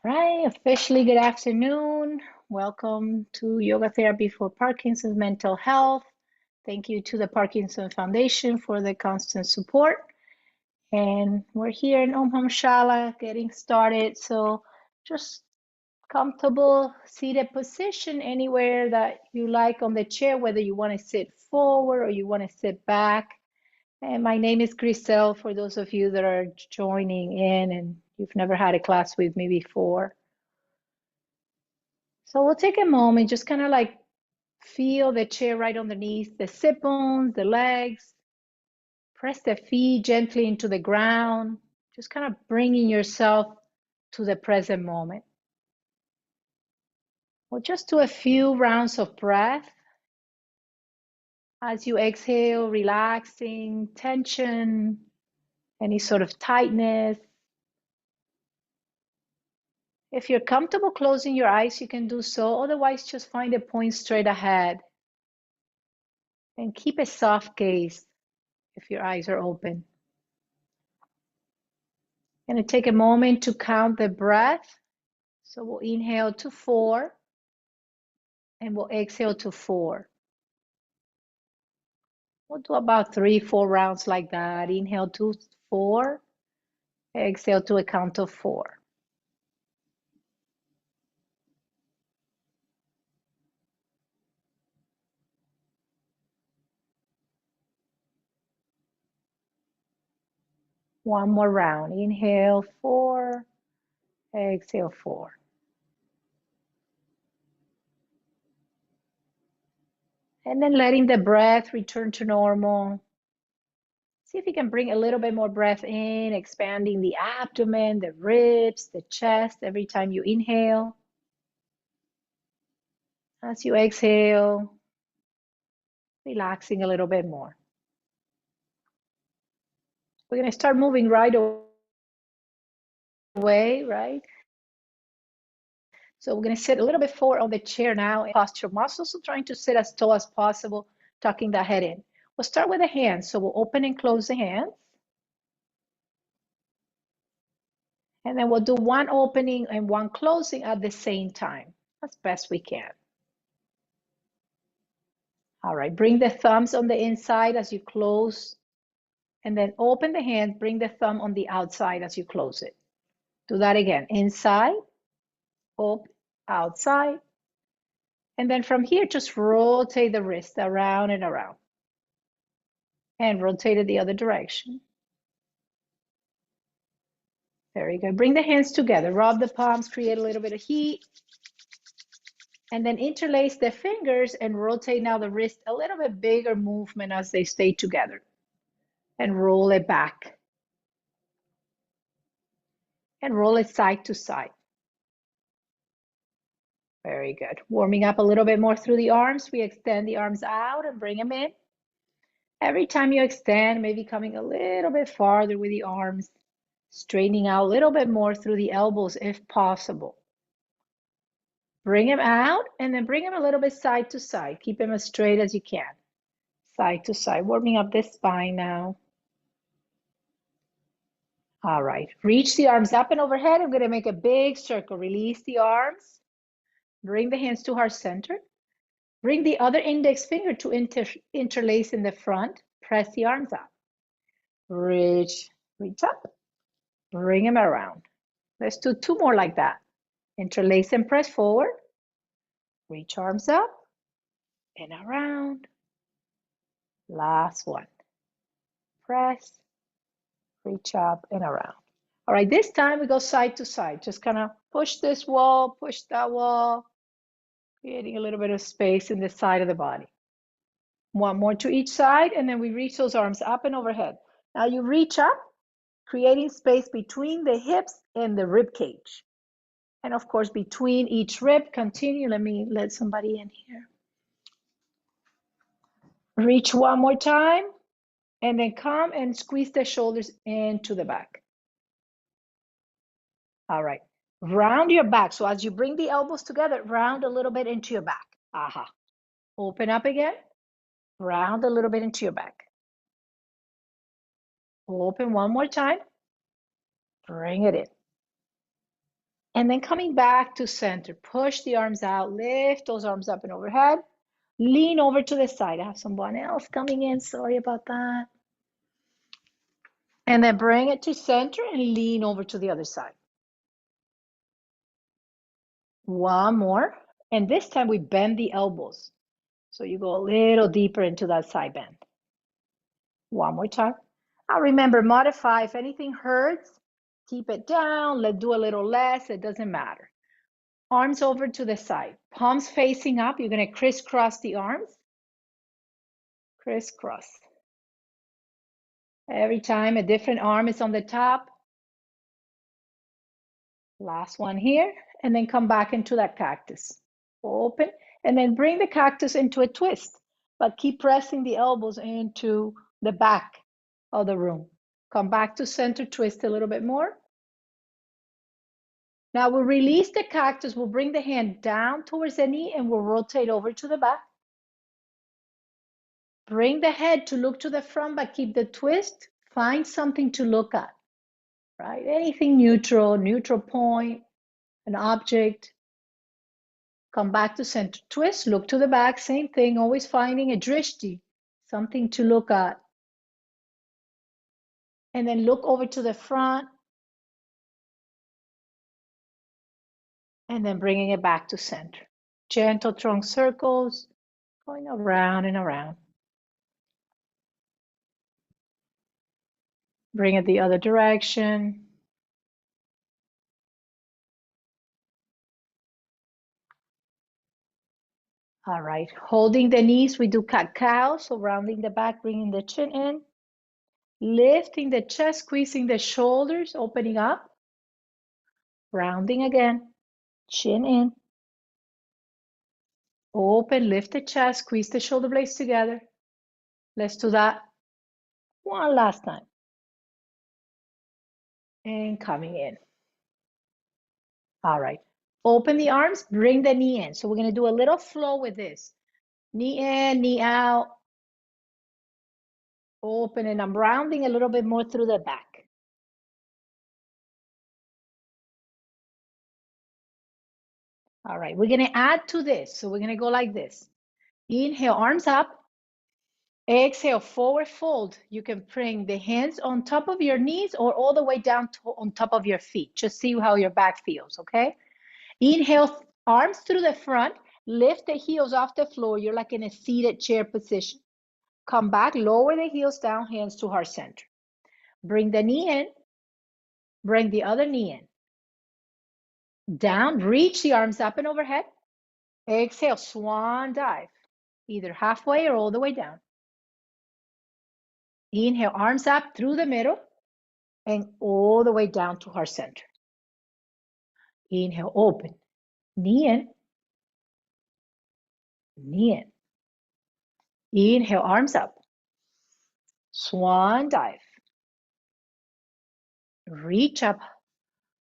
Right, officially good afternoon. Welcome to Yoga Therapy for Parkinson's Mental Health. Thank you to the Parkinson Foundation for the constant support. And we're here in Om Hum Shala getting started. So just comfortable seated position anywhere that you like on the chair, whether you want to sit forward or you want to sit back. And my name is Grisel, for those of you that are joining in and you've never had a class with me before. So we'll take a moment, just kind of like feel the chair right underneath the sit bones, the legs. Press the feet gently into the ground, just kind of bringing yourself to the present moment. We'll just do a few rounds of breath. As you exhale, relaxing tension, any sort of tightness. If you're comfortable closing your eyes, you can do so. Otherwise, just find a point straight ahead and keep a soft gaze if your eyes are open. Going to take a moment to count the breath. So we'll inhale to 4 and we'll exhale to 4. We'll do about 3-4 rounds like that. Inhale to 4, exhale to a count of 4. One more round. Inhale 4, exhale 4. And then letting the breath return to normal. See if you can bring a little bit more breath in, expanding the abdomen, the ribs, the chest every time you inhale. As you exhale, relaxing a little bit more. We're going to start moving right away, right? So we're going to sit a little bit forward on the chair now, posture muscles, so trying to sit as tall as possible, tucking the head in. We'll start with the hands. So we'll open and close the hands. And then we'll do one opening and one closing at the same time, as best we can. All right, bring the thumbs on the inside as you close, and then open the hand, bring the thumb on the outside as you close it. Do that again, inside, open, outside. And then from here, just rotate the wrist around and around. And rotate it the other direction. Very good. Bring the hands together. Rub the palms, create a little bit of heat. And then interlace the fingers and rotate now the wrist a little bit bigger movement as they stay together. And roll it back. And roll it side to side. Very good. Warming up a little bit more through the arms. We extend the arms out and bring them in. Every time you extend, maybe coming a little bit farther with the arms, straightening out a little bit more through the elbows if possible. Bring them out and then bring them a little bit side to side. Keep them as straight as you can. Side to side, warming up the spine now. All right, reach the arms up and overhead. I'm going to make a big circle. Release the arms. Bring the hands to heart center. Bring the other index finger to interlace in the front. Press the arms out. Reach up. Bring them around. Let's do 2 more like that. Interlace and press forward. Reach arms up and around. Last one. Press, reach up and around. All right, this time we go side to side. Just kind of push this wall, push that wall, creating a little bit of space in the side of the body. One more to each side, and then we reach those arms up and overhead. Now you reach up, creating space between the hips and the rib cage. And of course, between each rib, continue. Let me let somebody in here. Reach one more time, and then come and squeeze the shoulders into the back. All right. Round your back. So as you bring the elbows together, round a little bit into your back. Aha. Open up again. Round a little bit into your back. Open one more time. Bring it in. And then coming back to center, push the arms out, lift those arms up and overhead. Lean over to the side. I have someone else coming in. Sorry about that. And then bring it to center and lean over to the other side. One more. And this time we bend the elbows. So you go a little deeper into that side bend. One more time. Now remember, modify. If anything hurts, keep it down. Let's do a little less. It doesn't matter. Arms over to the side. Palms facing up. You're going to crisscross the arms. Crisscross. Every time a different arm is on the top. Last one here. And then come back into that cactus. Open. And then bring the cactus into a twist. But keep pressing the elbows into the back of the room. Come back to center, twist a little bit more. Now we'll release the cactus. We'll bring the hand down towards the knee and we'll rotate over to the back. Bring the head to look to the front, but keep the twist. Find something to look at, right? Anything neutral, neutral point, an object. Come back to center, twist, look to the back, same thing, always finding a drishti, something to look at. And then look over to the front. And then bringing it back to center. Gentle trunk circles, going around and around. Bring it the other direction. All right, holding the knees, we do cat-cow, so rounding the back, bringing the chin in. Lifting the chest, squeezing the shoulders, opening up. Rounding again, chin in. Open, lift the chest, squeeze the shoulder blades together. Let's do that one last time. And coming in. All right, open the arms, bring the knee in. So we're gonna do a little flow with this. Knee in, knee out. Open, and I'm rounding a little bit more through the back. All right, we're gonna add to this. So we're gonna go like this. Inhale, arms up. Exhale, forward fold. You can bring the hands on top of your knees or all the way down to, on top of your feet. Just see how your back feels, okay? Inhale, arms through the front. Lift the heels off the floor. You're like in a seated chair position. Come back, lower the heels down, hands to heart center. Bring the knee in. Bring the other knee in. Down, reach the arms up and overhead. Exhale, swan dive. Either halfway or all the way down. Inhale, arms up through the middle and all the way down to heart center. Inhale, open. Knee in. Knee in. Inhale, arms up. Swan dive. Reach up.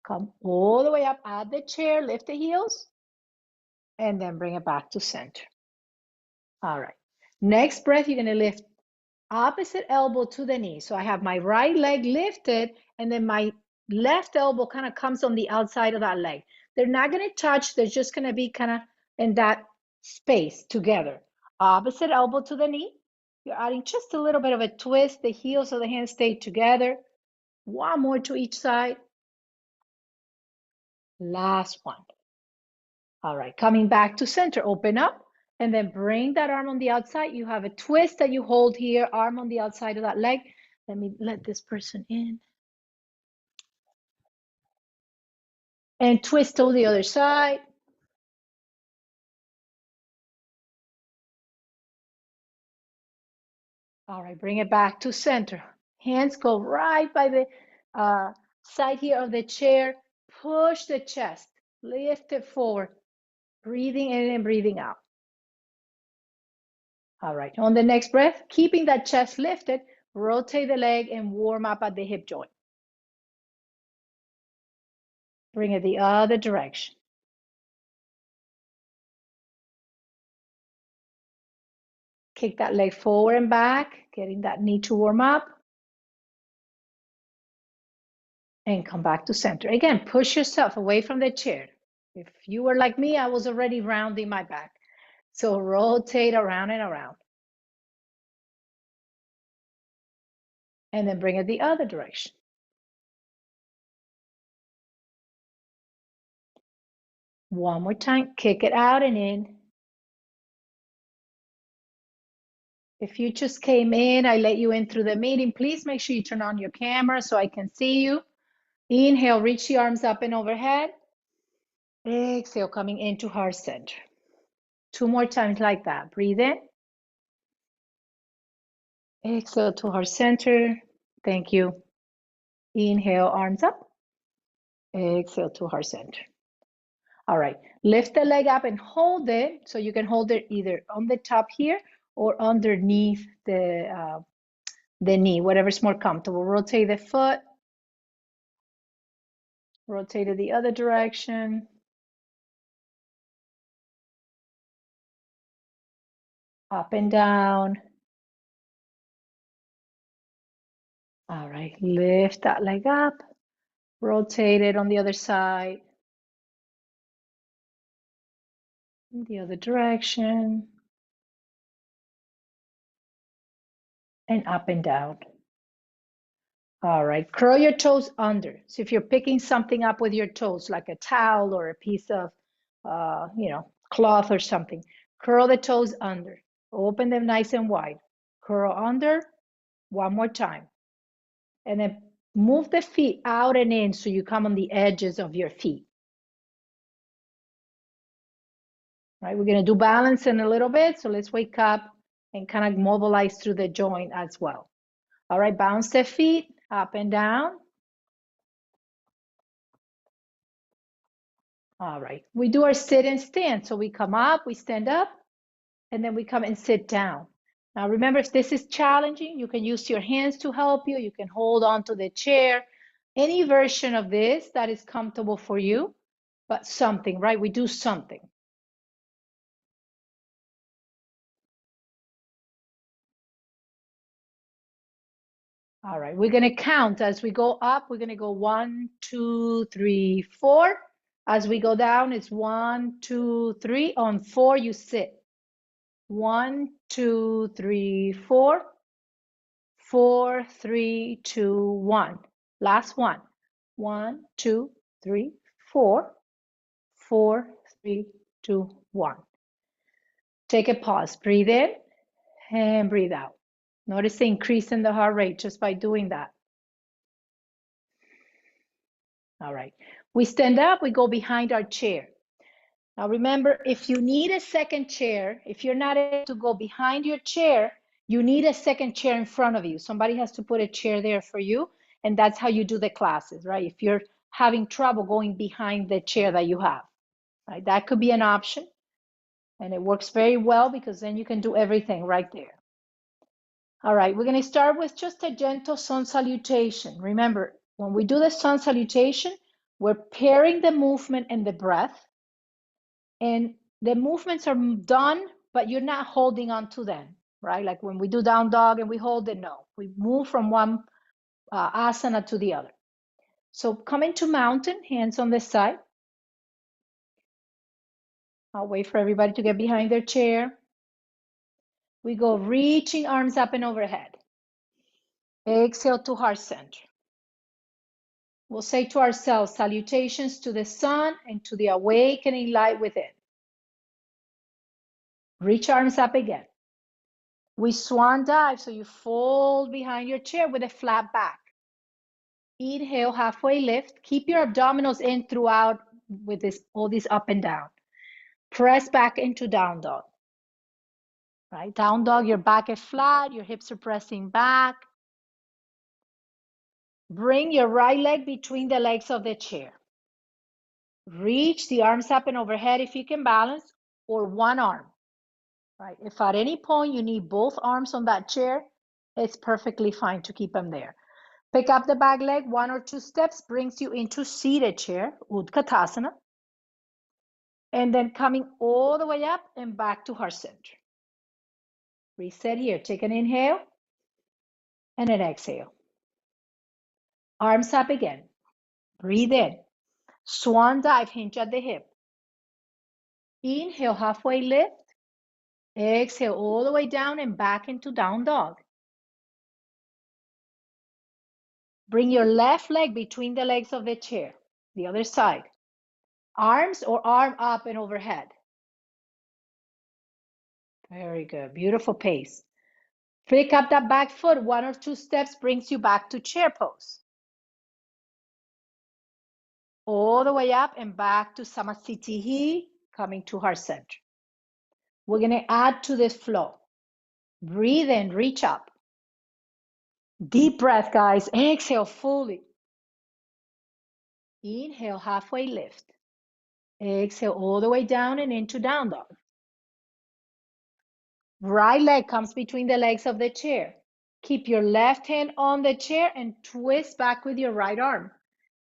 Come all the way up. Add the chair. Lift the heels. And then bring it back to center. All right. Next breath, you're going to lift opposite elbow to the knee. So I have my right leg lifted, and then my left elbow kind of comes on the outside of that leg. They're not going to touch. They're just going to be kind of in that space together. Opposite elbow to the knee. You're adding just a little bit of a twist. The heels of the hands stay together. One more to each side. Last one. All right, coming back to center. Open up. And then bring that arm on the outside. You have a twist that you hold here, arm on the outside of that leg. Let me let this person in. And twist to the other side. All right, bring it back to center. Hands go right by the side here of the chair. Push the chest, lift it forward. Breathing in and breathing out. All right, on the next breath, keeping that chest lifted, rotate the leg and warm up at the hip joint. Bring it the other direction. Kick that leg forward and back, getting that knee to warm up. and come back to center. Again, push yourself away from the chair. If you were like me, I was already rounding my back. So rotate around and around. And then bring it the other direction. One more time, kick it out and in. If you just came in, I let you in through the meeting. Please make sure you turn on your camera so I can see you. Inhale, reach the arms up and overhead. Exhale, coming into heart center. Two more times like that. Breathe in. Exhale to heart center. Thank you. Inhale, arms up. Exhale to heart center. All right, lift the leg up and hold it. So you can hold it either on the top here or underneath the knee, whatever's more comfortable. Rotate the foot. Rotate it the other direction. Up and down. All right, lift that leg up. Rotate it on the other side. In the other direction. And up and down. All right, curl your toes under. So if you're picking something up with your toes, like a towel or a piece of, cloth or something, curl the toes under. Open them nice and wide. Curl under. One more time. And then move the feet out and in so you come on the edges of your feet. Right, we're going to do balance in a little bit. So let's wake up and kind of mobilize through the joint as well. All right, bounce the feet up and down. All right, we do our sit and stand. So we come up, we stand up, and then we come and sit down. Now remember, if this is challenging, you can use your hands to help you. You can hold on to the chair. Any version of this that is comfortable for you, but something, right? We do something. All right, we're going to count as we go up. We're going to go 1, 2, 3, 4. As we go down, it's 1, 2, 3. On 4, you sit. 1, 2, 3, 4. 4, 3, 2, 1. Last one. 1, 2, 3, 4. 4, 3, 2, 1. Take a pause. Breathe in and breathe out. Notice the increase in the heart rate just by doing that. All right. We stand up, we go behind our chair. Now remember, if you need a second chair, if you're not able to go behind your chair, you need a second chair in front of you. Somebody has to put a chair there for you, and that's how you do the classes, right? If you're having trouble going behind the chair that you have, right? That could be an option, and it works very well because then you can do everything right there. All right, we're going to start with just a gentle sun salutation. Remember, when we do the sun salutation, we're pairing the movement and the breath. And the movements are done, but you're not holding on to them, right? Like when we do down dog and we hold it, no. We move from one asana to the other. So come into mountain, hands on the side. I'll wait for everybody to get behind their chair. We go reaching arms up and overhead. Exhale to heart center. We'll say to ourselves, salutations to the sun and to the awakening light within. Reach arms up again. We swan dive, so you fold behind your chair with a flat back. Inhale, halfway lift. Keep your abdominals in throughout with all this up and down. Press back into down dog. Right? Down dog, your back is flat, your hips are pressing back. Bring your right leg between the legs of the chair. Reach the arms up and overhead if you can balance, or one arm. Right? If at any point you need both arms on that chair, it's perfectly fine to keep them there. Pick up the back leg, 1 or 2 steps brings you into seated chair, Utkatasana. And then coming all the way up and back to heart center. Reset here. Take an inhale and an exhale. Arms up again. Breathe in. Swan dive, hinge at the hip. Inhale, halfway lift. Exhale all the way down and back into down dog. Bring your left leg between the legs of the chair. The other side. Arms or arm up and overhead. Very good. Beautiful pace. Pick up that back foot. 1 or 2 steps brings you back to chair pose. All the way up and back to Samasthiti, coming to heart center. We're going to add to this flow. Breathe in, reach up. Deep breath, guys. Exhale fully. Inhale, halfway lift. Exhale all the way down and into down dog. Right leg comes between the legs of the chair. Keep your left hand on the chair and twist back with your right arm.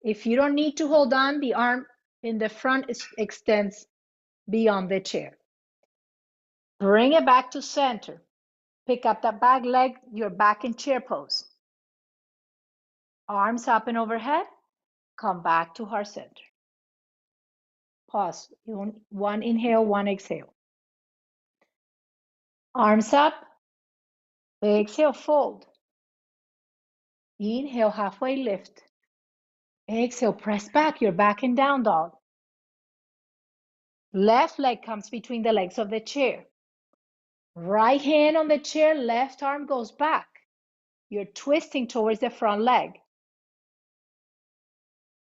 If you don't need to hold on, the arm in the front extends beyond the chair. Bring it back to center. Pick up that back leg, you're back in chair pose. Arms up and overhead. Come back to heart center. Pause. One inhale, one exhale. Arms up. Exhale, fold. Inhale, halfway lift. Exhale, press back. You're back in down dog. Left leg comes between the legs of the chair. Right hand on the chair, left arm goes back. You're twisting towards the front leg.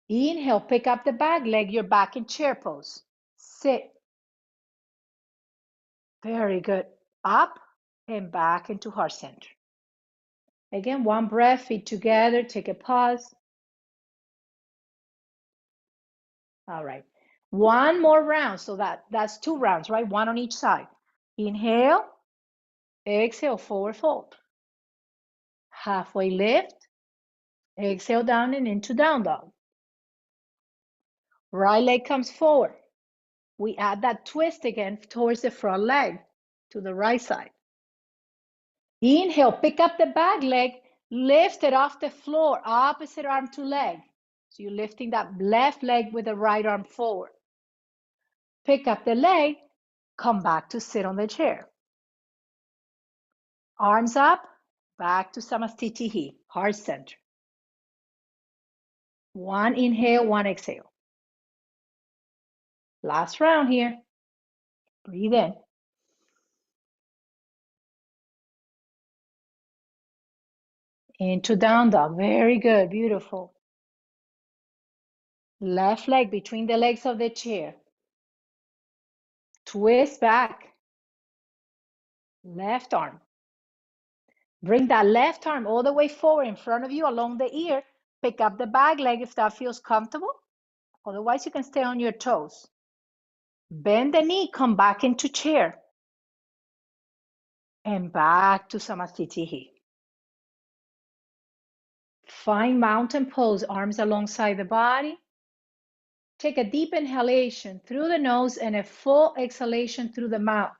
Inhale, pick up the back leg. You're back in chair pose. Sit. Very good. Up and back into heart center. Again, one breath, feet together. Take a pause. All right. One more round. So that's 2 rounds, right? 1 on each side. Inhale. Exhale, forward fold. Halfway lift. Exhale down and into down dog. Right leg comes forward. We add that twist again towards the front leg to the right side. Inhale, pick up the back leg, lift it off the floor, opposite arm to leg. So you're lifting that left leg with the right arm forward. Pick up the leg, come back to sit on the chair. Arms up, back to Samasthiti, heart center. 1 inhale, 1 exhale. Last round here. Breathe in. Into down dog. Very good. Beautiful. Left leg between the legs of the chair. Twist back. Left arm. Bring that left arm all the way forward in front of you along the ear. Pick up the back leg if that feels comfortable. Otherwise, you can stay on your toes. Bend the knee, come back into chair. And back to Samasthiti. Find mountain pose, arms alongside the body. Take a deep inhalation through the nose and a full exhalation through the mouth.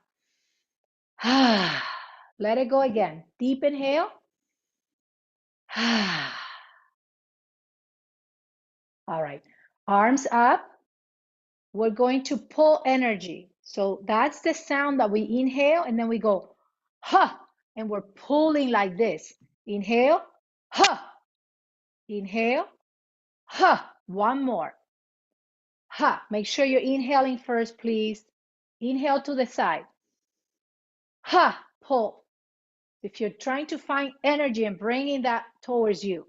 Let it go again. Deep inhale. All right. Arms up. We're going to pull energy. So that's the sound that we inhale and then we go, ha, and we're pulling like this. Inhale, ha. Inhale, ha. One more. Ha. Make sure you're inhaling first, please. Inhale to the side. Ha. Pull. If you're trying to find energy and bringing that towards you.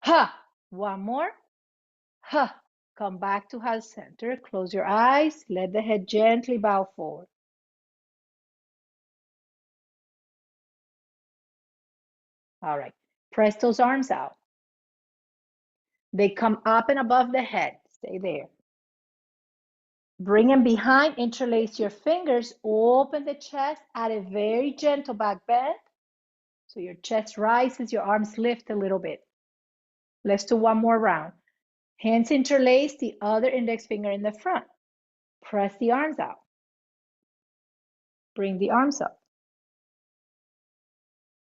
Ha. One more. Ha. Come back to heart center. Close your eyes. Let the head gently bow forward. All right. Press those arms out. They come up and above the head. Stay there. Bring them behind. Interlace your fingers. Open the chest. Add a very gentle back bend. So your chest rises. Your arms lift a little bit. Let's do one more round. Hands interlace. The other index finger in the front. Press the arms out. Bring the arms up.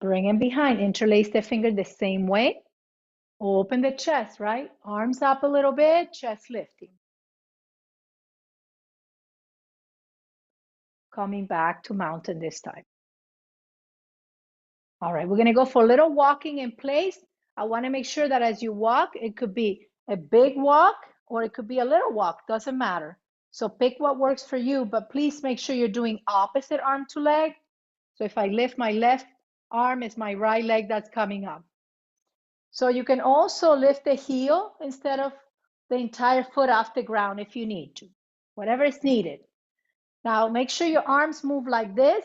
Bring them behind. Interlace the finger the same way. Open the chest, right? Arms up a little bit, chest lifting. Coming back to mountain this time. All right, we're gonna go for a little walking in place. I wanna make sure that as you walk, it could be a big walk or it could be a little walk, doesn't matter. So pick what works for you, but please make sure you're doing opposite arm to leg. So if I lift my left arm, it's my right leg that's coming up. So you can also lift the heel instead of the entire foot off the ground if you need to, whatever is needed. Now make sure your arms move like this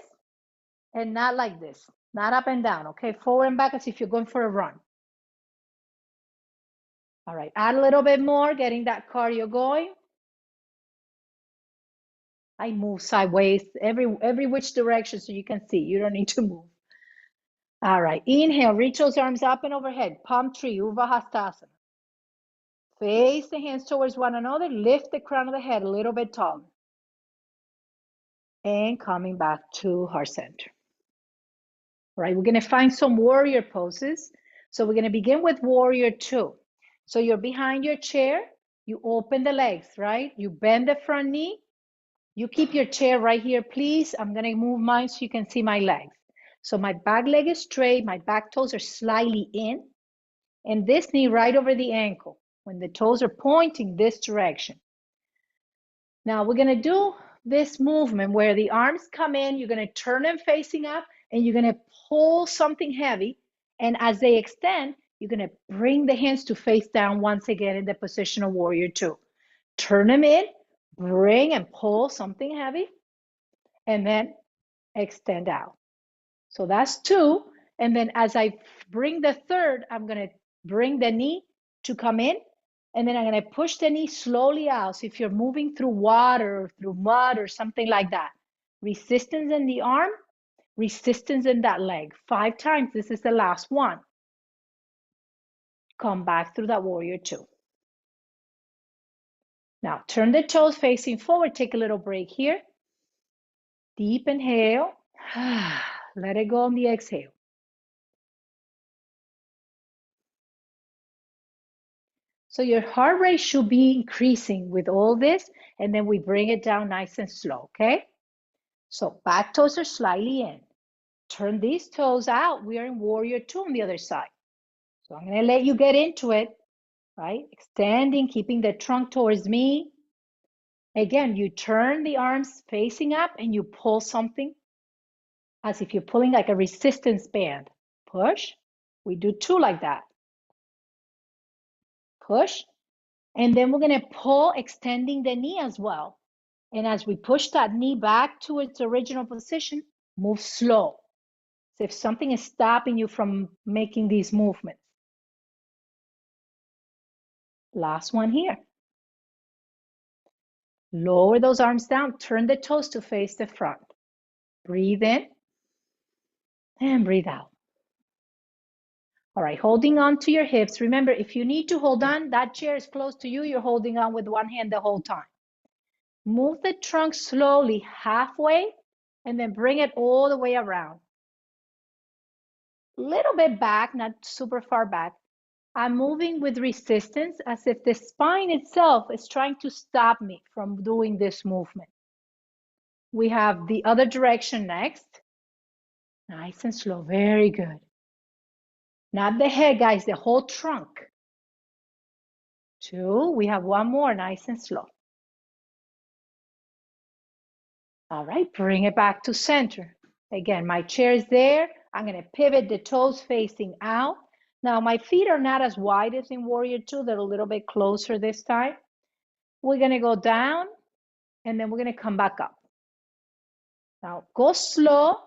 and not like this, not up and down, okay? Forward and back as if you're going for a run. All right, add a little bit more, getting that cardio going. I move sideways, every which direction so you can see. You don't need to move. All right, inhale, reach those arms up and overhead. Palm tree, Uvahastasana. Face the hands towards one another. Lift the crown of the head a little bit taller. And coming back to heart center. All right, we're going to find some warrior poses. So we're going to begin with warrior two. So you're behind your chair. You open the legs, right? You bend the front knee. You keep your chair right here, please. I'm going to move mine so you can see my legs. So my back leg is straight. My back toes are slightly in. And this knee right over the ankle when the toes are pointing this direction. Now we're going to do this movement where the arms come in. You're going to turn them facing up and you're going to pull something heavy. And as they extend, you're going to bring the hands to face down once again in the position of warrior two. Turn them in, bring and pull something heavy, and then extend out. So that's two. And then as I bring the third, I'm going to bring the knee to come in. And then I'm going to push the knee slowly out. So if you're moving through water or through mud or something like that, resistance in the arm, resistance in that leg. 5 times. This is the last one. Come back through that warrior two. Now turn the toes facing forward. Take a little break here. Deep inhale. Let it go on the exhale. So your heart rate should be increasing with all this, and then we bring it down nice and slow, okay? So back toes are slightly in. Turn these toes out. We are in warrior two on the other side. So I'm gonna let you get into it, right? Extending, keeping the trunk towards me. Again, you turn the arms facing up and you pull something as if you're pulling like a resistance band. Push. We do 2 like that. Push. And then we're going to pull, extending the knee as well. And as we push that knee back to its original position, move slow. So if something is stopping you from making these movements. Last one here. Lower those arms down. Turn the toes to face the front. Breathe in and breathe out. All right, holding on to your hips. Remember, if you need to hold on, that chair is close to you. You're holding on with one hand the whole time. Move the trunk slowly halfway and then bring it all the way around. A little bit back, not super far back. I'm moving with resistance as if the spine itself is trying to stop me from doing this movement. We have the other direction next. Nice and slow, very good. Not the head, guys, the whole trunk. 2, we have one more, nice and slow. All right, bring it back to center. Again, my chair is there. I'm gonna pivot the toes facing out. Now my feet are not as wide as in warrior two. They're a little bit closer this time. We're gonna go down and then we're gonna come back up. Now go slow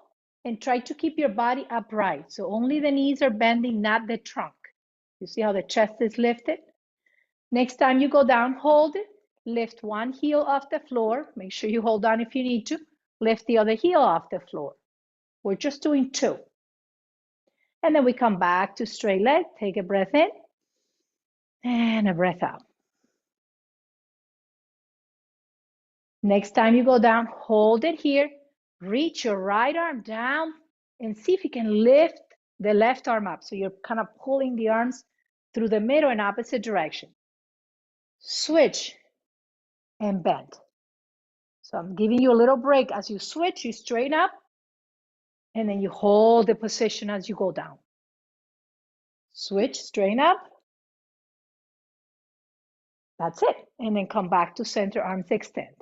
and try to keep your body upright. So only the knees are bending, not the trunk. You see how the chest is lifted? Next time you go down, hold it. Lift one heel off the floor. Make sure you hold on if you need to. Lift the other heel off the floor. We're just doing 2. And then we come back to straight leg. Take a breath in and a breath out. Next time you go down, hold it here. Reach your right arm down and see if you can lift the left arm up. So you're kind of pulling the arms through the middle in opposite direction. Switch and bend. So I'm giving you a little break. As you switch, you straighten up, and then you hold the position as you go down. Switch, straighten up. That's it. And then come back to center, arms extend.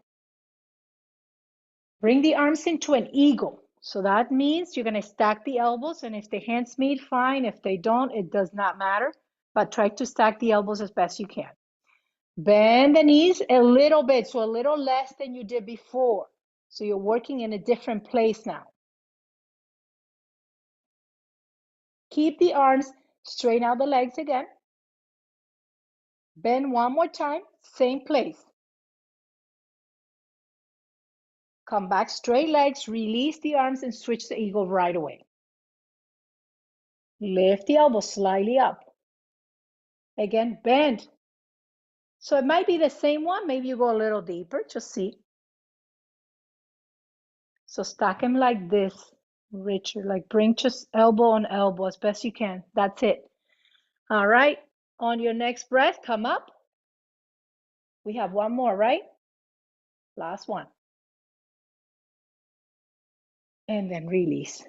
Bring the arms into an eagle. So that means you're going to stack the elbows, and if the hands meet, fine. If they don't, it does not matter. But try to stack the elbows as best you can. Bend the knees a little bit, so a little less than you did before. So you're working in a different place now. Keep the arms, straighten out the legs again. Bend one more time, same place. Come back, straight legs, release the arms and switch the eagle right away. Lift the elbows slightly up. Again, bend. So it might be the same one, maybe you go a little deeper, just see. So stack them like this, Richard, like bring just elbow on elbow as best you can. That's it. All right, on your next breath, come up. We have one more, right? Last one. And then release.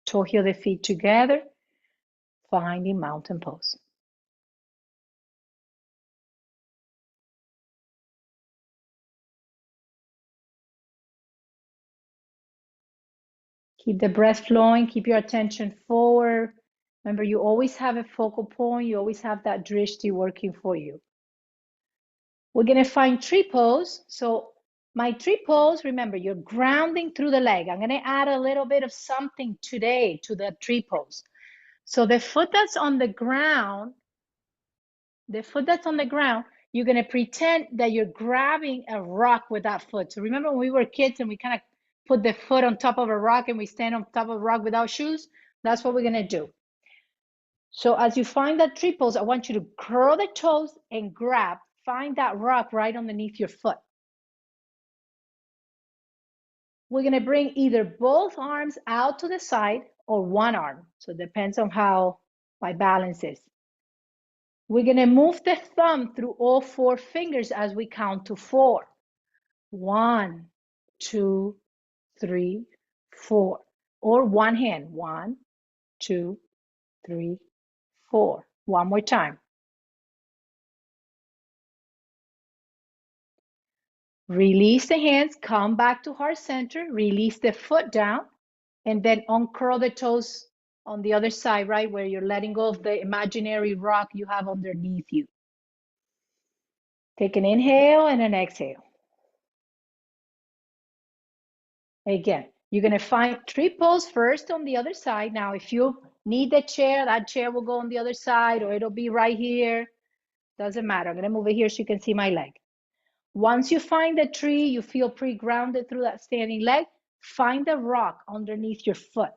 Toe heel the feet together, finding mountain pose. Keep the breath flowing, keep your attention forward. Remember, you always have a focal point, you always have that drishti working for you. We're gonna find tree pose. So my tree pose, remember, you're grounding through the leg. I'm gonna add a little bit of something today to the tree pose. So the foot that's on the ground, you're gonna pretend that you're grabbing a rock with that foot. So remember when we were kids and we kind of put the foot on top of a rock and we stand on top of a rock without shoes? That's what we're gonna do. So as you find that tree pose, I want you to curl the toes and grab, find that rock right underneath your foot. We're gonna bring either both arms out to the side or one arm. So it depends on how my balance is. We're gonna move the thumb through all 4 fingers as we count to 4. 1, 2, 3, 4. Or one hand. 1, 2, 3, 4. One more time. Release the hands, come back to heart center, release the foot down, and then uncurl the toes on the other side, right? Where you're letting go of the imaginary rock you have underneath you. Take an inhale and an exhale. Again, you're gonna find tree pose first on the other side. Now, if you need the chair, that chair will go on the other side or it'll be right here. Doesn't matter. I'm gonna move it here so you can see my leg. Once you find the tree, you feel pretty grounded through that standing leg, find the rock underneath your foot.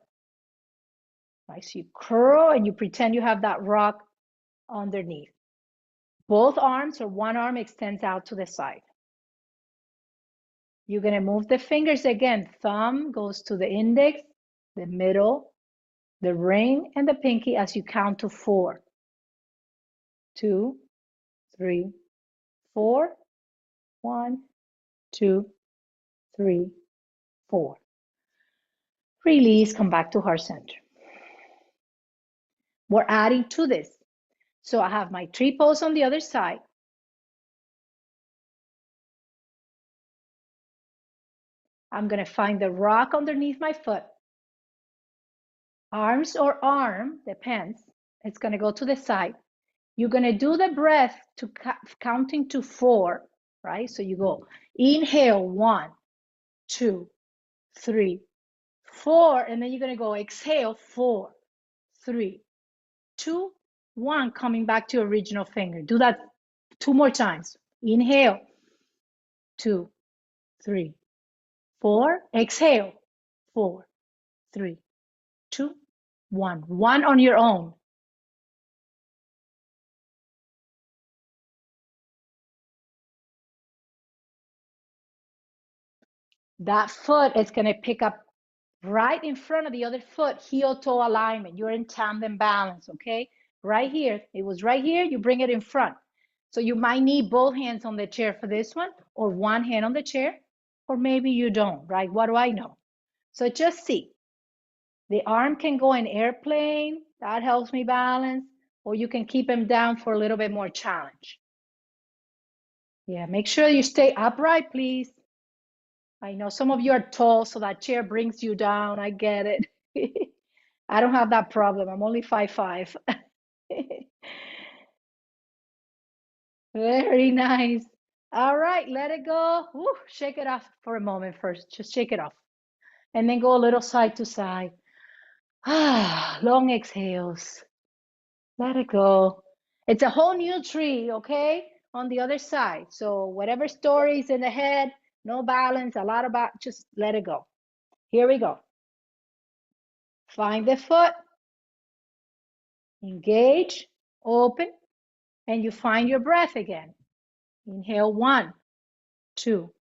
Right, so you curl and you pretend you have that rock underneath. Both arms or one arm extends out to the side. You're gonna move the fingers again. Thumb goes to the index, the middle, the ring, and the pinky as you count to 4. 2, 3, 4. 1, 2, 3, 4. Release, come back to heart center. We're adding to this. So I have my tree pose on the other side. I'm gonna find the rock underneath my foot. Arms or arm, depends. It's gonna go to the side. You're gonna do the breath to counting to 4, right? So you go, inhale, 1, 2, 3, 4, and then you're gonna go exhale, 4, 3, 2, 1, coming back to your original finger. Do that 2 more times. Inhale, 2, 3, 4, exhale, 4, 3, 2, 1. 1 on your own. That foot is going to pick up right in front of the other foot, heel toe alignment. You're in tandem balance, okay? right here. It was right here. You bring it in front. So you might need both hands on the chair for this one, or one hand on the chair, or maybe you don't, right? What do I know? So just see. The arm can go in airplane. That helps me balance. Or you can keep them down for a little bit more challenge. Yeah, make sure you stay upright, please. I know some of you are tall, so that chair brings you down. I get it. I don't have that problem. I'm only 5'5". Very nice. All right, let it go. Woo, shake it off for a moment first. Just shake it off. And then go a little side to side. Ah, long exhales. Let it go. It's a whole new tree, okay? On the other side. So whatever stories in the head, no balance, a lot about, just let it go. Here we go. Find the foot, engage, open, and you find your breath again. Inhale, 1, 2,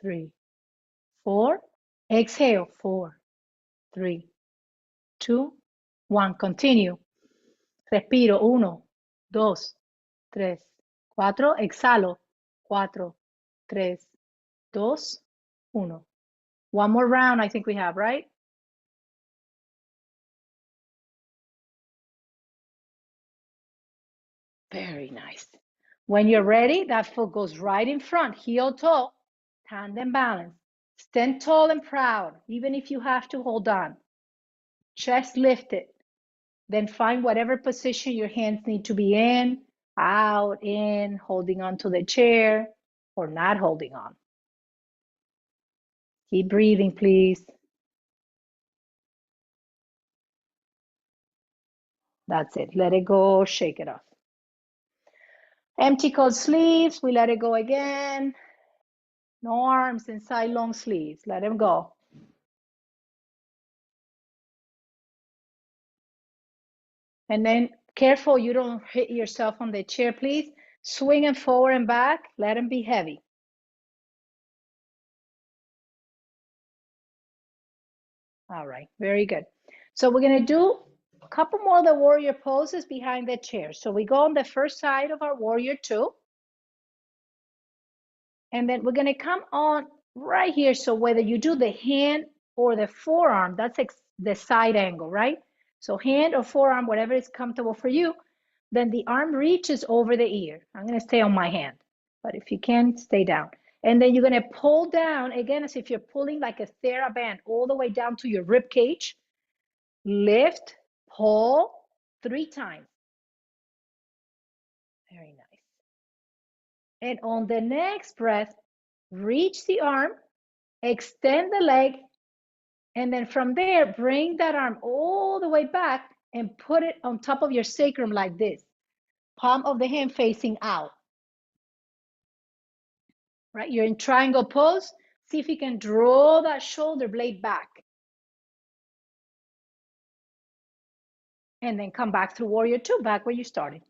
3, 4. Exhale, 4, 3, 2, 1. Continue. Respiro, 1, 2, 3, 4. Exhalo, 4, 3, 2, 1. One more round, I think we have, right? Very nice. When you're ready, that foot goes right in front, heel toe, tandem balance. Stand tall and proud, even if you have to hold on. Chest lifted. Then find whatever position your hands need to be in, out, in, holding on to the chair, or not holding on. Keep breathing, please. That's it. Let it go. Shake it off. Empty cold sleeves. We let it go again. No arms inside long sleeves. Let them go. And then careful you don't hit yourself on the chair, please. Swing them forward and back. Let them be heavy. All right, very good. So we're going to do a couple more of the warrior poses behind the chair. So we go on the first side of our warrior 2. And then we're going to come on right here. So whether you do the hand or the forearm, that's the side angle, right? So hand or forearm, whatever is comfortable for you. Then the arm reaches over the ear. I'm going to stay on my hand, but if you can, stay down. And then you're going to pull down, again, as if you're pulling like a TheraBand all the way down to your rib cage. Lift, pull 3 times. Very nice. And on the next breath, reach the arm, extend the leg, and then from there, bring that arm all the way back and put it on top of your sacrum like this. Palm of the hand facing out. Right? You're in triangle pose. See if you can draw that shoulder blade back. And then come back through warrior 2, back where you started.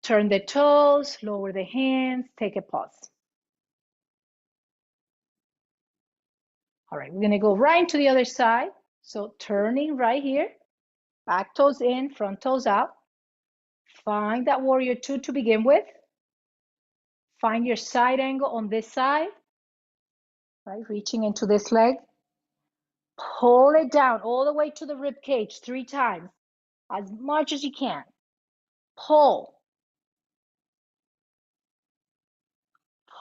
Turn the toes, lower the hands, take a pause. All right, we're gonna go right to the other side. So turning right here, back toes in, front toes out. Find that warrior 2 to begin with. Find your side angle on this side, right? Reaching into this leg. Pull it down all the way to the rib cage 3 times, as much as you can. Pull.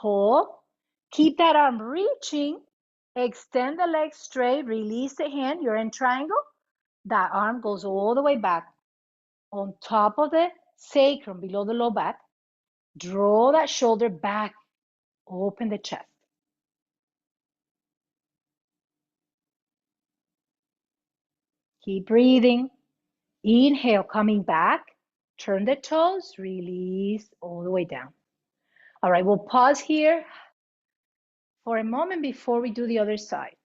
Pull. Keep that arm reaching. Extend the leg straight. Release the hand. You're in triangle. That arm goes all the way back on top of the sacrum, below the low back. Draw that shoulder back. Open the chest. Keep breathing. Inhale, coming back. Turn the toes. Release all the way down. All right, we'll pause here for a moment before we do the other side.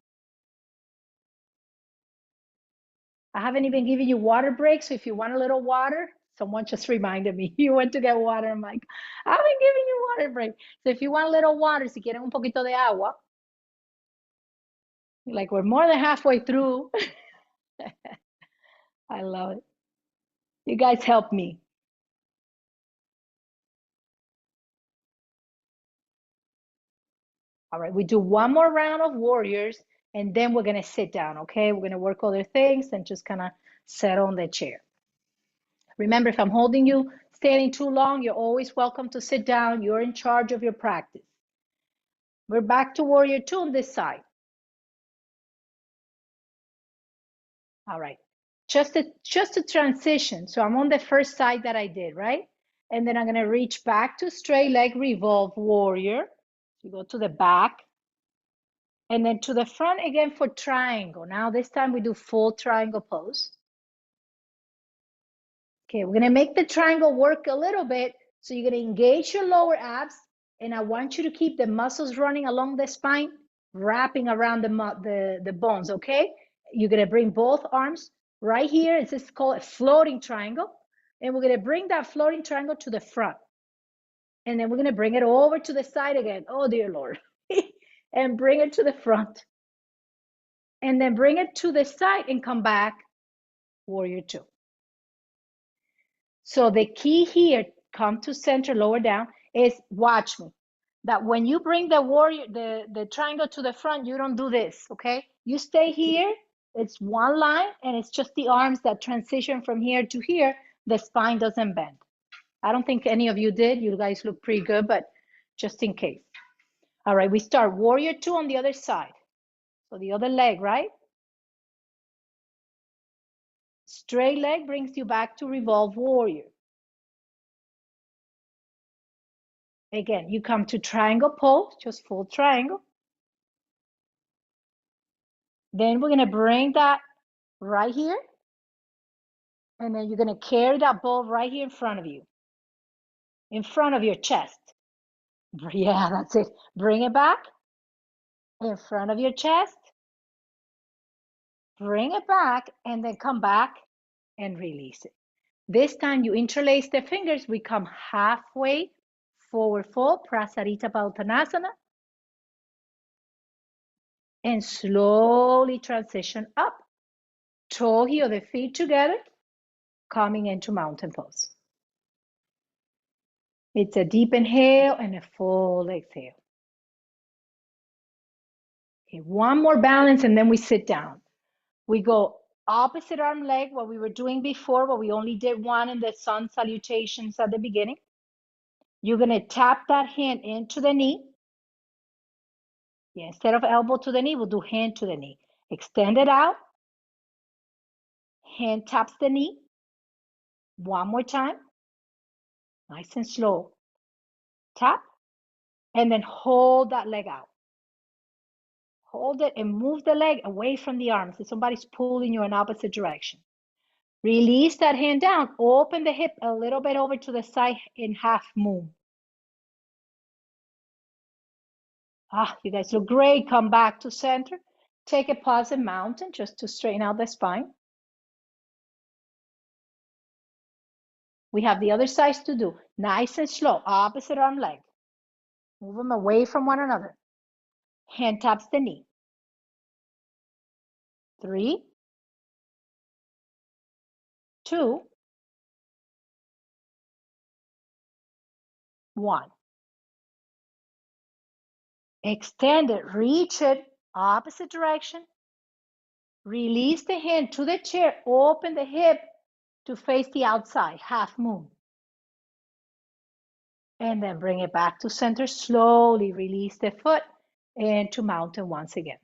I haven't even given you water breaks, so if you want a little water, someone just reminded me, you went to get water. I'm like, I haven't given you water break. So if you want a little water, si quieren un poquito de agua, like we're more than halfway through. I love it. You guys help me. All right, we do one more round of warriors and then we're gonna sit down, okay? We're gonna work other things and just kind of settle on the chair. Remember, if I'm holding you standing too long, you're always welcome to sit down. You're in charge of your practice. We're back to warrior two on this side. All right, just a transition. So I'm on the first side that I did, right? And then I'm gonna reach back to straight leg revolve warrior. You go to the back and then to the front again for triangle. Now this time we do full triangle pose. Okay, we're gonna make the triangle work a little bit. So you're gonna engage your lower abs and I want you to keep the muscles running along the spine, wrapping around the bones, okay? You're gonna bring both arms right here. It's just called a floating triangle. And we're gonna bring that floating triangle to the front. And then we're gonna bring it over to the side again. Oh dear Lord. And bring it to the front. And then bring it to the side and come back, warrior two. So the key here, come to center, lower down, is watch me. That when you bring the warrior, the triangle to the front, you don't do this, okay? You stay here, it's one line, and it's just the arms that transition from here to here. The spine doesn't bend. I don't think any of you did. You guys look pretty good, but just in case. All right, we start warrior two on the other side. So the other leg, right? Straight leg brings you back to revolve warrior. Again, you come to triangle pose, just full triangle. Then we're gonna bring that right here. And then you're gonna carry that ball right here in front of you. In front of your chest. Yeah, that's it. Bring it back. In front of your chest. Bring it back and then come back and release it. This time you interlace the fingers. We come halfway, forward fold, Prasarita Uttanasana. And slowly transition up. Toe heel the feet together, coming into mountain pose. It's a deep inhale and a full exhale. Okay, one more balance and then we sit down. We go opposite arm leg, what we were doing before, but we only did one in the sun salutations at the beginning. You're gonna tap that hand into the knee. Yeah, instead of elbow to the knee, we'll do hand to the knee. Extend it out. Hand taps the knee. One more time. Nice and slow. Tap. And then hold that leg out. Hold it and move the leg away from the arms. If somebody's pulling you in opposite direction. Release that hand down. Open the hip a little bit over to the side in half moon. Ah, you guys look great. Come back to center. Take a pause in mountain just to straighten out the spine. We have the other sides to do. Nice and slow. Opposite arm leg. Move them away from one another. Hand taps the knee. 3, 2, 1. Extend it. Reach it. Opposite direction. Release the hand to the chair. Open the hip to face the outside. Half moon. And then bring it back to center. Slowly release the foot and to mountain once again.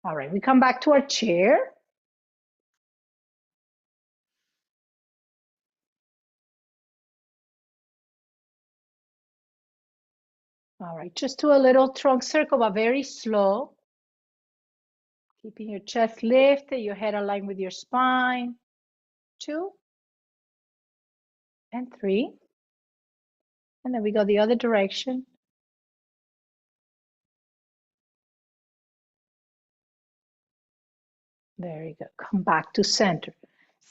All right, we come back to our chair. All right, just do a little trunk circle, but very slow. Keeping your chest lifted, your head aligned with your spine. 2 and 3. And then we go the other direction. Very good. Come back to center.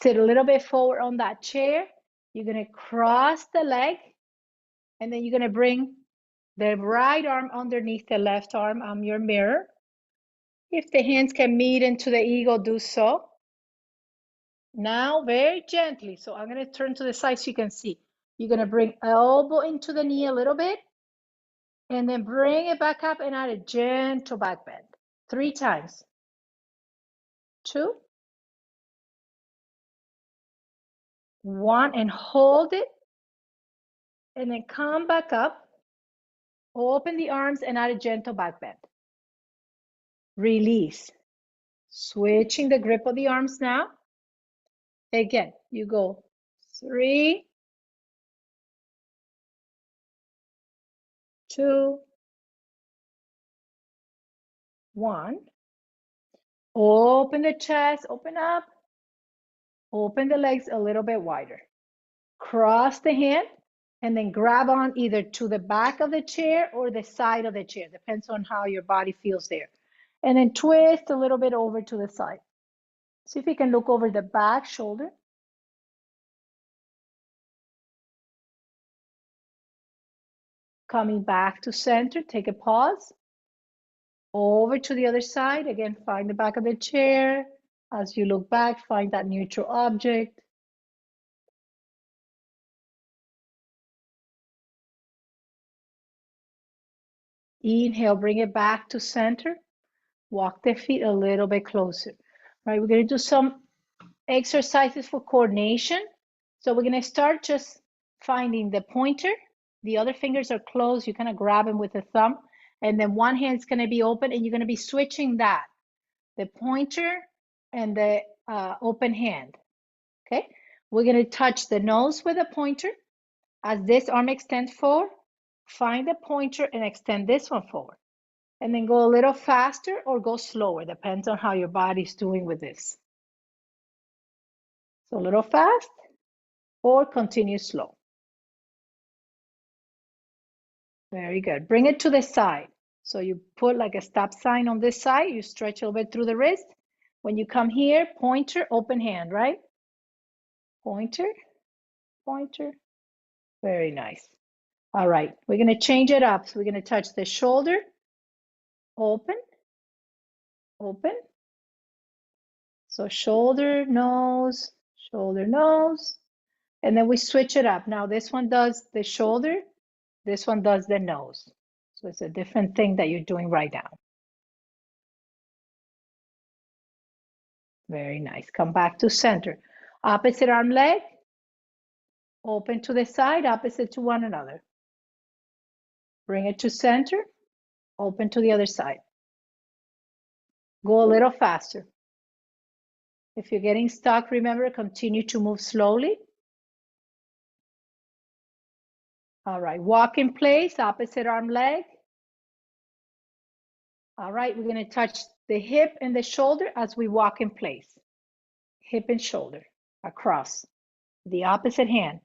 Sit a little bit forward on that chair. You're going to cross the leg. And then you're going to bring the right arm underneath the left arm on your mirror. If the hands can meet into the eagle, do so. Now, very gently. So I'm going to turn to the side so you can see. You're going to bring elbow into the knee a little bit, and then bring it back up and add a gentle back bend. 3 times. 2, 1, and hold it. And then come back up. Open the arms and add a gentle back bend. Release. Switching the grip of the arms now. Again, you go 3, 2, 1. Open the chest, open up. Open the legs a little bit wider. Cross the hand and then grab on either to the back of the chair or the side of the chair. Depends on how your body feels there. And then twist a little bit over to the side. See if you can look over the back shoulder. Coming back to center, take a pause. Over to the other side. Again, find the back of the chair. As you look back, find that neutral object. Inhale, bring it back to center. Walk the feet a little bit closer. All right, we're going to do some exercises for coordination. So we're going to start just finding the pointer. The other fingers are closed. You kind of grab them with the thumb. And then one hand's going to be open, and you're going to be switching that. The pointer and the open hand. Okay? We're going to touch the nose with a pointer. As this arm extends forward, find the pointer and extend this one forward. And then go a little faster or go slower. Depends on how your body's doing with this. So a little fast or continue slow. Very good. Bring it to the side. So you put like a stop sign on this side. You stretch a little bit through the wrist. When you come here, pointer, open hand, right? Pointer, pointer. Very nice. All right, we're going to change it up. So we're going to touch the shoulder, open, open. So shoulder, nose, and then we switch it up. Now this one does the shoulder, this one does the nose. So it's a different thing that you're doing right now. Very nice. Come back to center. Opposite arm leg, open to the side, opposite to one another. Bring it to center, open to the other side. Go a little faster. If you're getting stuck, remember, continue to move slowly. All right, walk in place, opposite arm leg. All right, we're going to touch the hip and the shoulder as we walk in place. Hip and shoulder across. The opposite hand.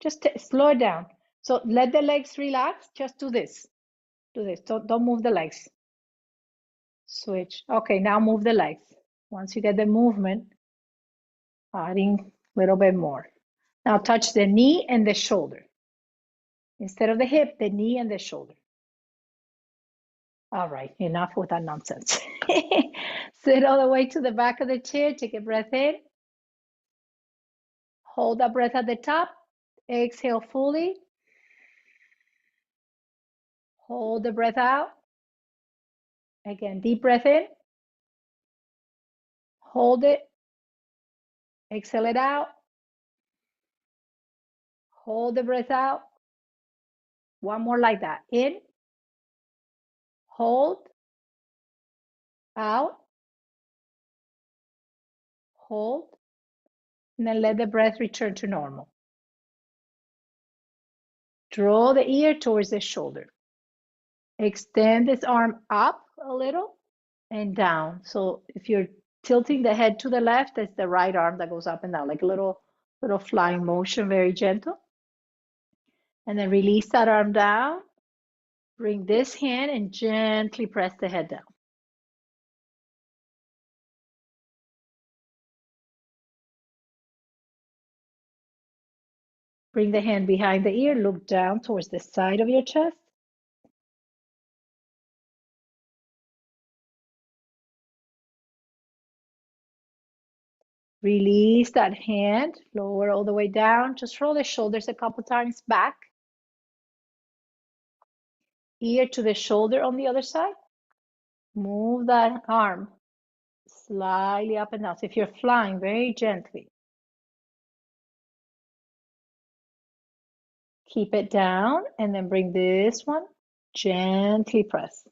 Just slow it down. So let the legs relax. Just do this. Do this. Don't move the legs. Switch. Okay, now move the legs. Once you get the movement, adding a little bit more. Now touch the knee and the shoulder. Instead of the hip, the knee and the shoulder. All right, enough with that nonsense. Sit all the way to the back of the chair. Take a breath in. Hold that breath at the top. Exhale fully. Hold the breath out. Again, deep breath in. Hold it. Exhale it out. Hold the breath out. One more like that. In. Hold. Out. Hold. And then let the breath return to normal. Draw the ear towards the shoulder. Extend this arm up a little and down. So if you're tilting the head to the left, it's the right arm that goes up and down, like a little flying motion, very gentle. And then release that arm down. Bring this hand and gently press the head down. Bring the hand behind the ear, look down towards the side of your chest. Release that hand, lower all the way down. Just roll the shoulders a couple times back. Ear to the shoulder on the other side. Move that arm slightly up and down. So if you're flying, very gently. Keep it down and then bring this one, gently press.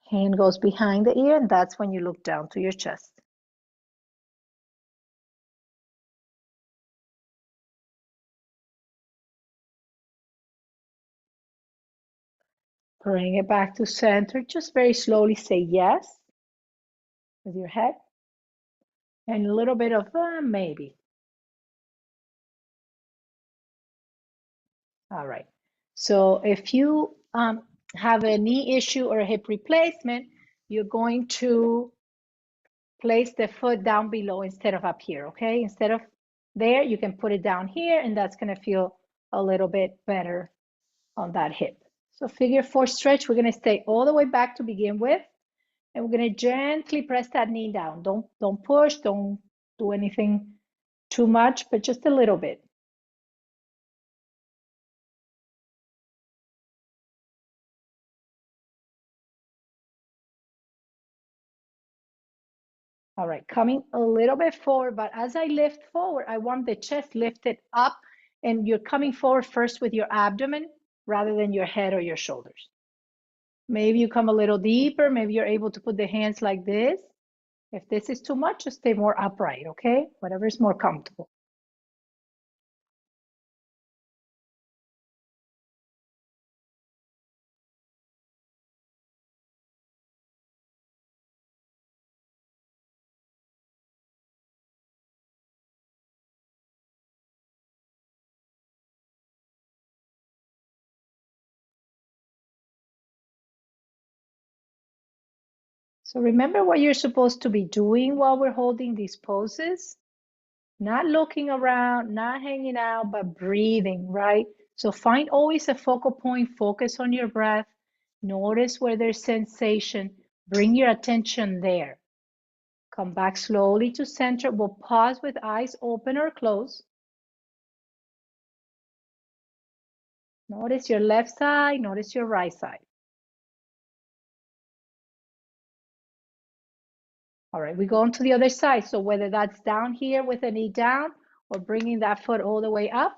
Hand goes behind the ear, and that's when you look down to your chest. Bring it back to center. Just very slowly say yes with your head and a little bit of maybe. All right. So if you have a knee issue or a hip replacement, you're going to place the foot down below instead of up here, okay? Instead of there, you can put it down here, and that's going to feel a little bit better on that hip. So figure four stretch, we're going to stay all the way back to begin with, and we're going to gently press that knee down. Don't push, don't do anything too much, but just a little bit. All right, coming a little bit forward, but as I lift forward, I want the chest lifted up, and you're coming forward first with your abdomen rather than your head or your shoulders. Maybe you come a little deeper, maybe you're able to put the hands like this. If this is too much, just stay more upright, okay? Whatever is more comfortable. So remember what you're supposed to be doing while we're holding these poses. Not looking around, not hanging out, but breathing, right? So find always a focal point, focus on your breath. Notice where there's sensation. Bring your attention there. Come back slowly to center. We'll pause with eyes open or closed. Notice your left side, notice your right side. All right, we go on to the other side. So whether that's down here with the knee down or bringing that foot all the way up.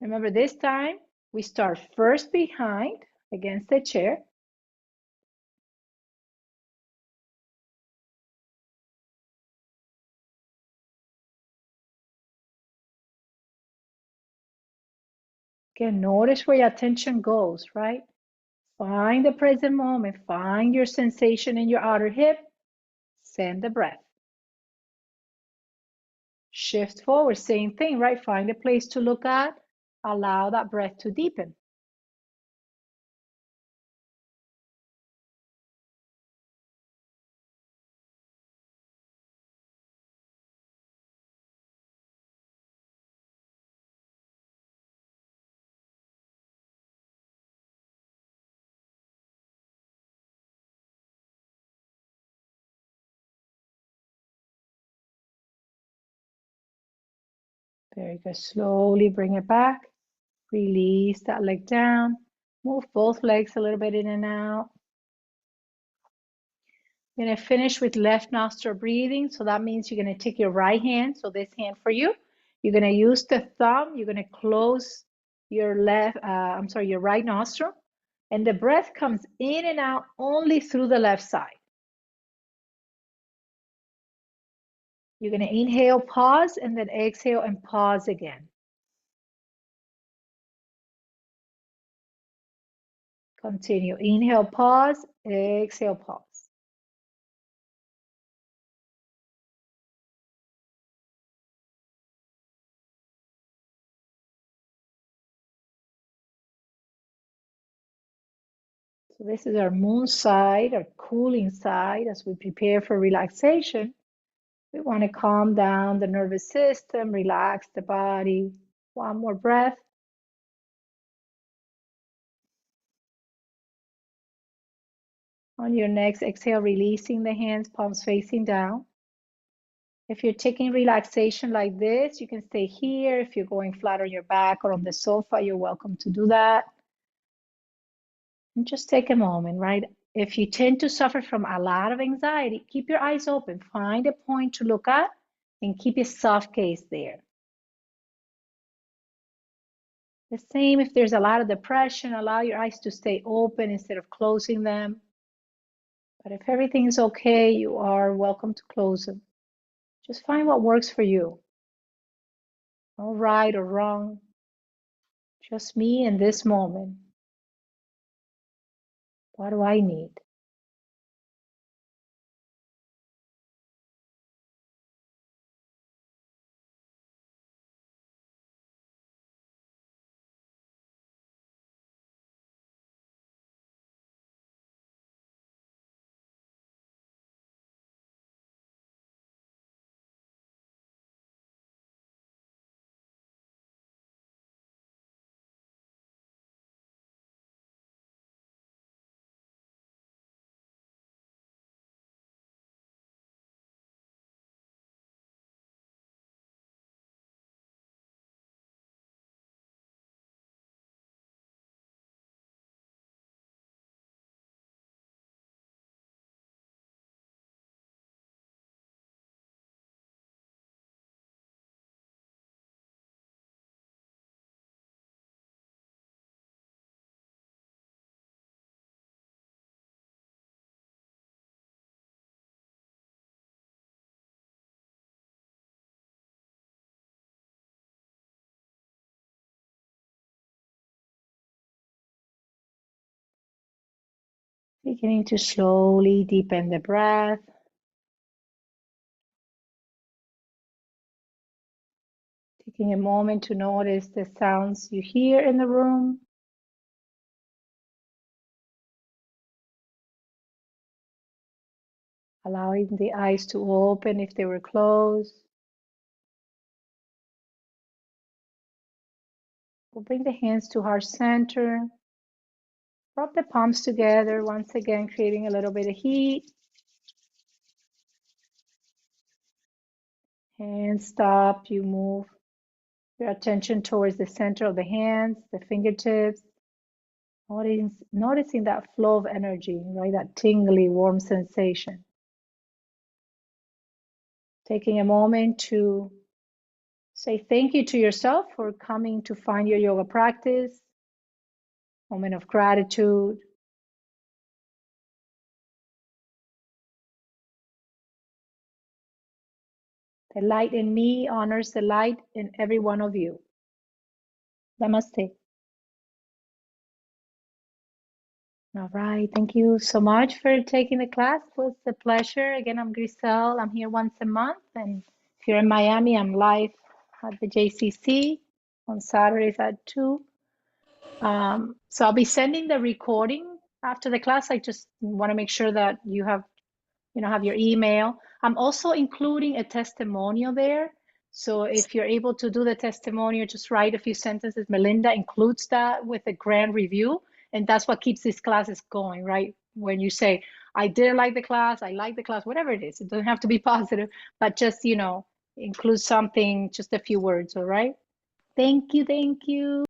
Remember this time, we start first behind against the chair. Again, notice where your attention goes, right? Find the present moment, find your sensation in your outer hip, send the breath. Shift forward, same thing, right? Find a place to look at, allow that breath to deepen. Very good. Slowly bring it back. Release that leg down. Move both legs a little bit in and out. You're going to finish with left nostril breathing. So that means you're going to take your right hand. So this hand for you. You're going to use the thumb. You're going to close your your right nostril. And the breath comes in and out only through the left side. You're going to inhale, pause, and then exhale and pause again. Continue. Inhale, pause, exhale, pause. So this is our moon side, our cooling side. As we prepare for relaxation, we want to calm down the nervous system, relax the body. One more breath. On your next exhale, releasing the hands, palms facing down. If you're taking relaxation like this, you can stay here. If you're going flat on your back or on the sofa, you're welcome to do that. And just take a moment, right? If you tend to suffer from a lot of anxiety, keep your eyes open. Find a point to look at and keep a soft gaze there. The same if there's a lot of depression, allow your eyes to stay open instead of closing them. But if everything is okay, you are welcome to close them. Just find what works for you. No right or wrong. Just me in this moment. What do I need? Beginning to slowly deepen the breath. Taking a moment to notice the sounds you hear in the room. Allowing the eyes to open if they were closed. We'll bring the hands to heart center. Rub the palms together, once again, creating a little bit of heat. And stop, you move your attention towards the center of the hands, the fingertips. Noticing that flow of energy, right? That tingly, warm sensation. Taking a moment to say thank you to yourself for coming to find your yoga practice. Moment of gratitude. The light in me honors the light in every one of you. Namaste. All right, thank you so much for taking the class. It was a pleasure. Again, I'm Grisel. I'm here once a month. And if you're in Miami, I'm live at the JCC on Saturdays at 2. So I'll be sending the recording after the class. I just want to make sure that you have your email. I'm also including a testimonial there. So if you're able to do the testimonial, just write a few sentences. Melinda includes that with a grand review. And that's what keeps these classes going, right? When you say, I did like the class, I like the class, whatever it is. It doesn't have to be positive, but just, include something, just a few words, all right? Thank you, thank you.